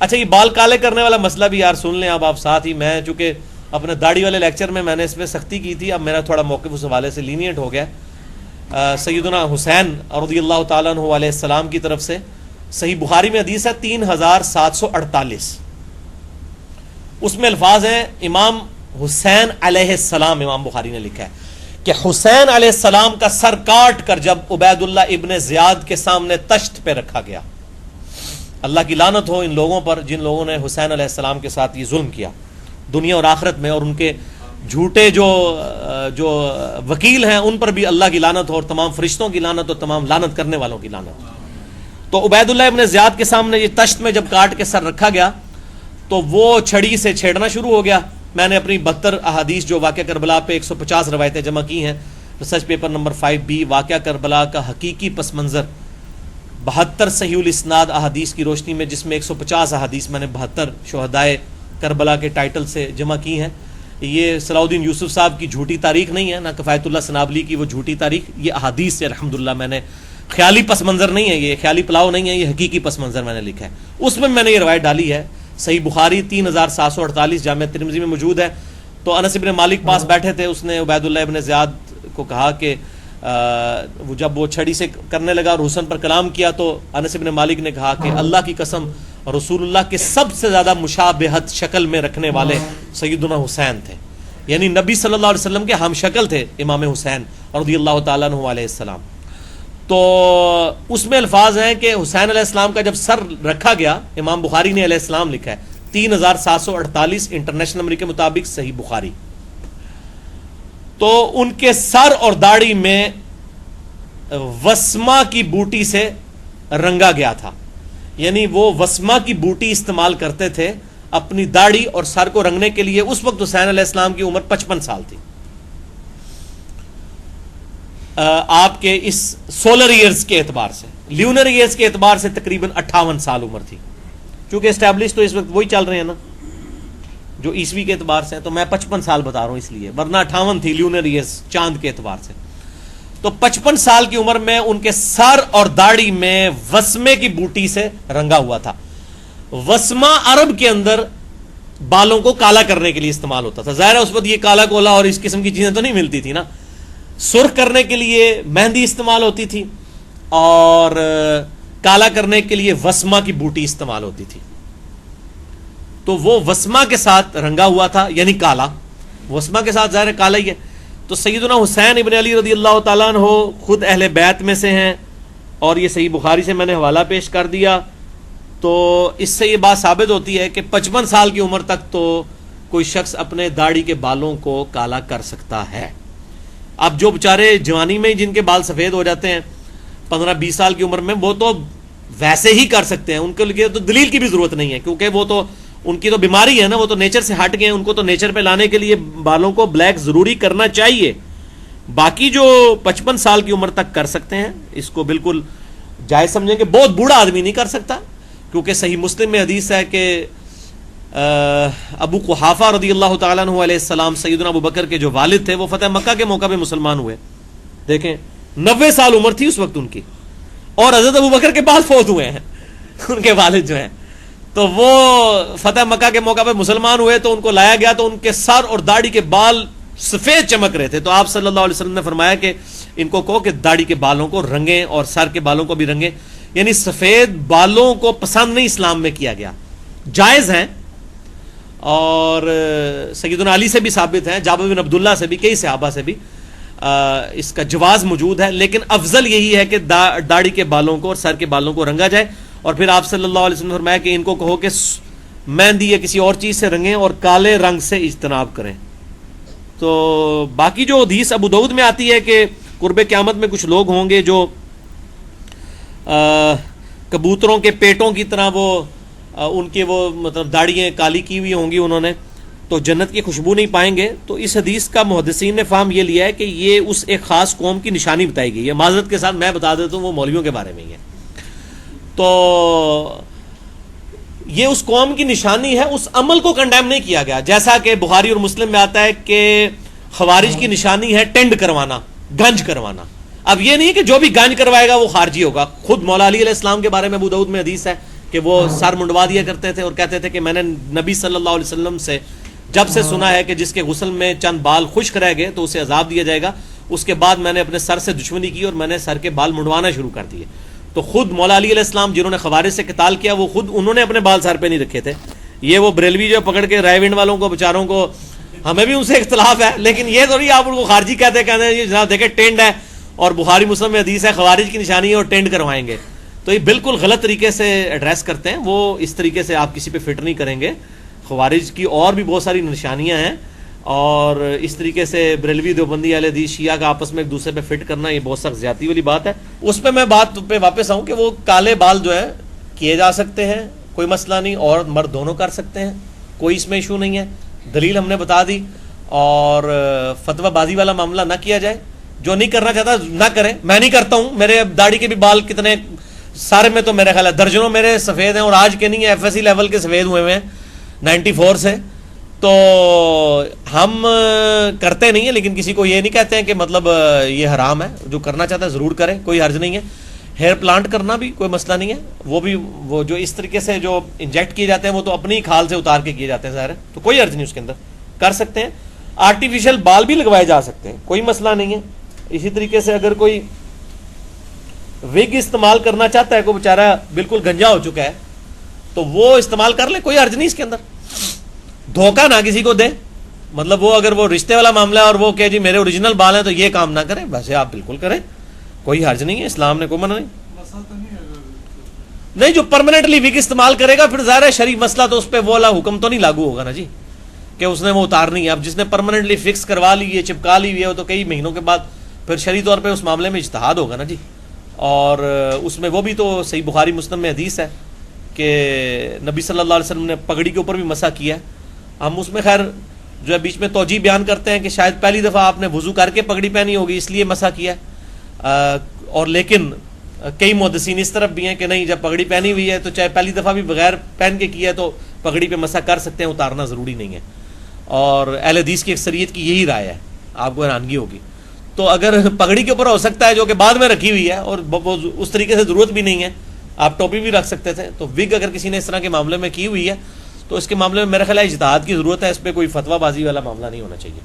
اچھا یہ بال کالے کرنے والا مسئلہ بھی یار سن لیں اب آپ ساتھ ہی. میں چونکہ اپنے داڑھی والے لیکچر میں نے اس پہ سختی کی تھی, اب میرا تھوڑا موقف اس حوالے سے لینیٹ ہو گیا. سیدنا حسین رضی اللہ تعالیٰ عنہ علیہ السلام کی طرف سے صحیح بخاری میں حدیث ہے 3748, اس میں الفاظ ہیں امام حسین علیہ السلام, امام بخاری نے لکھا ہے کہ حسین علیہ السلام کا سر کاٹ کر جب عبید اللہ ابن زیاد کے سامنے تشت پہ رکھا گیا. اللہ کی لعنت ہو ان لوگوں پر جن لوگوں نے حسین علیہ السلام کے ساتھ یہ ظلم کیا دنیا اور آخرت میں, اور ان کے جھوٹے جو وکیل ہیں ان پر بھی اللہ کی لعنت ہو, اور تمام فرشتوں کی لعنت اور تمام لعنت کرنے والوں کی لعنت. تو عبید اللہ ابن زیاد کے سامنے یہ تشت میں جب کاٹ کے سر رکھا گیا تو وہ چھڑی سے چھیڑنا شروع ہو گیا. میں نے اپنی 72 احادیث جو واقعہ کربلا پہ 150 روایتیں جمع کی ہیں, ریسرچ پیپر نمبر 5B واقعہ کربلا کا حقیقی پس منظر 72 صحیح الاسناد احادیث کی روشنی میں, جس میں 150 احادیث میں نے 72 شہدائے کربلا کے ٹائٹل سے جمع کی ہیں. یہ صلاح الدین یوسف صاحب کی جھوٹی تاریخ نہیں ہے, نہ کفایت اللہ سنابلی کی وہ جھوٹی تاریخ, یہ احادیث سے الحمدللہ میں نے خیالی پس منظر نہیں ہے, یہ خیالی پلاؤ نہیں ہے, یہ حقیقی پس منظر میں نے لکھا ہے. اس میں نے یہ روایت ڈالی ہے. صحیح بخاری 3748 جامع ترمذی میں موجود ہے. تو انس ابن مالک پاس بیٹھے تھے, اس نے عبید اللہ ابن زیاد کو کہا کہ جب وہ چھڑی سے کرنے لگا اور حسن پر کلام کیا تو انس ابن مالک نے کہا کہ اللہ کی قسم رسول اللہ کے سب سے زیادہ مشابہت شکل میں رکھنے والے سیدنا حسین تھے, یعنی نبی صلی اللہ علیہ وسلم کے ہم شکل تھے امام حسین رضی اللہ تعالیٰ عنہ علیہ السلام. تو اس میں الفاظ ہیں کہ حسین علیہ السلام کا جب سر رکھا گیا, امام بخاری نے علیہ السلام لکھا ہے 3748 انٹرنیشنل نمبر کے مطابق صحیح بخاری. تو ان کے سر اور داڑھی میں وسما کی بوٹی سے رنگا گیا تھا, یعنی وہ وسما کی بوٹی استعمال کرتے تھے اپنی داڑھی اور سر کو رنگنے کے لیے. اس وقت حسین علیہ السلام کی عمر 55 سال تھی. آپ کے اس سولر ایئرز کے اعتبار سے, لیونر ایئرز کے اعتبار سے تقریباً 58 سال عمر تھی. چونکہ اسٹیبلش تو اس وقت وہی چل رہے ہیں نا جو عیسوی کے اعتبار سے ہیں, تو میں 55 سال بتا رہا ہوں اس لیے, ورنہ 58 تھی لیونر ایئرز چاند کے اعتبار سے. تو 55 سال کی عمر میں ان کے سر اور داڑھی میں وسمے کی بوٹی سے رنگا ہوا تھا. وسمہ عرب کے اندر بالوں کو کالا کرنے کے لیے استعمال ہوتا تھا. ظاہر ہے اس وقت یہ کالا کولا اور اس قسم کی چیزیں تو نہیں ملتی تھی نا. سرخ کرنے کے لیے مہندی استعمال ہوتی تھی اور کالا کرنے کے لیے وسما کی بوٹی استعمال ہوتی تھی. تو وہ وسما کے ساتھ رنگا ہوا تھا, یعنی کالا, وسما کے ساتھ ظاہر کالا ہی ہے. تو سیدنا حسین ابن علی رضی اللہ تعالیٰ عنہ خود اہل بیت میں سے ہیں, اور یہ صحیح بخاری سے میں نے حوالہ پیش کر دیا. تو اس سے یہ بات ثابت ہوتی ہے کہ 55 سال کی عمر تک تو کوئی شخص اپنے داڑھی کے بالوں کو کالا کر سکتا ہے. اب جو بیچارے جوانی میں جن کے بال سفید ہو جاتے ہیں 15-20 سال کی عمر میں, وہ تو ویسے ہی کر سکتے ہیں, ان کے لیے تو دلیل کی بھی ضرورت نہیں ہے, کیونکہ وہ تو ان کی تو بیماری ہے نا, وہ تو نیچر سے ہٹ گئے ہیں, ان کو تو نیچر پہ لانے کے لیے بالوں کو بلیک ضروری کرنا چاہیے. باقی جو 55 سال کی عمر تک کر سکتے ہیں اس کو بالکل جائز سمجھیں کہ بہت بوڑھا آدمی نہیں کر سکتا, کیونکہ صحیح مسلم میں حدیث ہے کہ ابو قحافہ رضی اللہ تعالیٰ عنہ علیہ السلام سیدنا ابو بکر کے جو والد تھے وہ فتح مکہ کے موقع پہ مسلمان ہوئے. دیکھیں 90 سال عمر تھی اس وقت ان کی, اور حضرت ابو بکر کے بعد فوت ہوئے ہیں ان کے والد جو ہیں. تو وہ فتح مکہ کے موقع پہ مسلمان ہوئے, تو ان کو لایا گیا تو ان کے سر اور داڑھی کے بال سفید چمک رہے تھے. تو آپ صلی اللہ علیہ وسلم نے فرمایا کہ ان کو کہو کہ داڑھی کے بالوں کو رنگیں اور سر کے بالوں کو بھی رنگیں, یعنی سفید بالوں کو پسند نہیں اسلام میں کیا گیا, جائز ہیں. اور سیدنا علی سے بھی ثابت ہیں, جابر بن عبداللہ سے بھی, کئی صحابہ سے بھی اس کا جواز موجود ہے, لیکن افضل یہی ہے کہ داڑھی کے بالوں کو اور سر کے بالوں کو رنگا جائے. اور پھر آپ صلی اللہ علیہ وسلم نے فرمایا کہ ان کو کہو کہ مہندی یا کسی اور چیز سے رنگیں اور کالے رنگ سے اجتناب کریں. تو باقی جو حدیث ابو داؤد میں آتی ہے کہ قرب قیامت میں کچھ لوگ ہوں گے جو کبوتروں کے پیٹوں کی طرح وہ ان کے وہ مطلب داڑھیاں کالی کی ہوئی ہوں گی انہوں نے, تو جنت کی خوشبو نہیں پائیں گے. تو اس حدیث کا محدثین نے فہم یہ لیا ہے کہ یہ اس ایک خاص قوم کی نشانی بتائی گئی ہے. معذرت کے ساتھ میں بتا دیتا ہوں وہ مولویوں کے بارے میں ہی ہے. تو یہ اس قوم کی نشانی ہے, اس عمل کو کنڈیم نہیں کیا گیا, جیسا کہ بخاری اور مسلم میں آتا ہے کہ خوارج کی نشانی ہے ٹینڈ کروانا, گنج کروانا. اب یہ نہیں کہ جو بھی گنج کروائے گا وہ خارجی ہوگا. خود مولا علی علیہ السلام کے بارے میں ابو داؤد میں حدیث ہے کہ وہ سر منڈوا دیا کرتے تھے اور کہتے تھے کہ میں نے نبی صلی اللہ علیہ وسلم سے جب سے سنا ہے کہ جس کے غسل میں چند بال خشک رہ گئے تو اسے عذاب دیا جائے گا، اس کے بعد میں نے اپنے سر سے دشمنی کی اور میں نے سر کے بال منڈوانا شروع کر دیے. تو خود مولا علی علیہ السلام جنہوں نے خوارج سے قتال کیا، وہ خود انہوں نے اپنے بال سر پہ نہیں رکھے تھے. یہ وہ بریلوی جو پکڑ کے رائے ونڈ والوں کو بیچاروں کو، ہمیں بھی ان سے اختلاف ہے، لیکن یہ تھوڑی آپ ان کو خارجی کہتے ہیں یہ جناب دیکھیں ٹینڈ ہے اور بخاری مسلم میں حدیث ہے خوارج کی نشانی ہے اور ٹینڈ کروائیں گے. تو یہ بالکل غلط طریقے سے ایڈریس کرتے ہیں. وہ اس طریقے سے آپ کسی پہ فٹ نہیں کریں گے. خوارج کی اور بھی بہت ساری نشانیاں ہیں، اور اس طریقے سے بریلوی دیوبندی اہل حدیث شیعہ کا آپس میں ایک دوسرے پہ فٹ کرنا یہ بہت سخت زیادتی والی بات ہے. اس پہ میں بات پہ واپس آؤں کہ وہ کالے بال جو ہے کیے جا سکتے ہیں، کوئی مسئلہ نہیں، اور مرد دونوں کر سکتے ہیں، کوئی اس میں ایشو نہیں ہے. دلیل ہم نے بتا دی. اور فتویٰ بازی والا معاملہ نہ کیا جائے. جو نہیں کرنا چاہتا نہ کرے. میں نہیں کرتا ہوں، میرے داڑھی کے بھی بال کتنے سارے میں تو میرے خیال ہے درجنوں میرے سفید ہیں، اور آج کے نہیں ہیں، ایف ایس سی لیول کے سفید ہوئے ہوئے ہیں 94 سے. تو ہم کرتے نہیں ہیں، لیکن کسی کو یہ نہیں کہتے ہیں کہ مطلب یہ حرام ہے. جو کرنا چاہتا ہے ضرور کرے، کوئی حرج نہیں ہے. ہیئر پلانٹ کرنا بھی کوئی مسئلہ نہیں ہے. وہ جو اس طریقے سے جو انجیکٹ کیے جاتے ہیں وہ تو اپنی کھال سے اتار کے کیے جاتے ہیں ظاہر ہے، تو کوئی حرج نہیں اس کے اندر، کر سکتے ہیں. آرٹیفیشل بال بھی لگوائے جا سکتے ہیں، کوئی مسئلہ نہیں ہے. اسی طریقے سے اگر کوئی وگ استعمال کرنا چاہتا ہے، کوئی بیچارہ بالکل گنجا ہو چکا ہے، تو وہ استعمال کر لے، کوئی حرج نہیں اس کے اندر. دھوکہ نہ کسی کو دے. مطلب وہ اگر وہ رشتے والا معاملہ ہے اور وہ کہ جی میرے اوریجنل بال ہیں تو یہ کام نہ کریں، ویسے آپ بالکل کریں، کوئی حرج نہیں ہے، اسلام نے کوئی منع نہیں. نہیں، جو پرماننٹلی وگ استعمال کرے گا پھر ظاہر ہے شرعی مسئلہ تو اس پہ وہ والا حکم تو نہیں لاگو ہوگا نا جی کہ اس نے وہ اتارنی ہے. اب جس نے پرماننٹلی فکس کروا لی ہے، چپکا لی ہے، وہ تو کئی مہینوں کے بعد پھر شرعی طور پہ اس معاملے میں اجتہاد ہوگا نا جی. اور اس میں وہ بھی تو صحیح بخاری مسلم میں حدیث ہے کہ نبی صلی اللہ علیہ وسلم نے پگڑی کے اوپر بھی مسح کیا ہے. ہم اس میں خیر جو ہے بیچ میں توجیہ بیان کرتے ہیں کہ شاید پہلی دفعہ آپ نے وضو کر کے پگڑی پہنی ہوگی اس لیے مسح کیا ہے. اور لیکن کئی محدثین اس طرف بھی ہیں کہ نہیں، جب پگڑی پہنی ہوئی ہے تو چاہے پہلی دفعہ بھی بغیر پہن کے کیا ہے تو پگڑی پہ مسح کر سکتے ہیں، اتارنا ضروری نہیں ہے. اور اہل حدیث کی اکثریت کی یہی رائے ہے، آپ کو حیرانگی ہوگی. تو اگر پگڑی کے اوپر ہو سکتا ہے جو کہ بعد میں رکھی ہوئی ہے اور اس طریقے سے ضرورت بھی نہیں ہے، آپ ٹوپی بھی رکھ سکتے تھے، تو وگ اگر کسی نے اس طرح کے معاملے میں کی ہوئی ہے تو اس کے معاملے میں میرا خیال ہے اجتہاد کی ضرورت ہے. اس پہ کوئی فتویٰ بازی والا معاملہ نہیں ہونا چاہیے.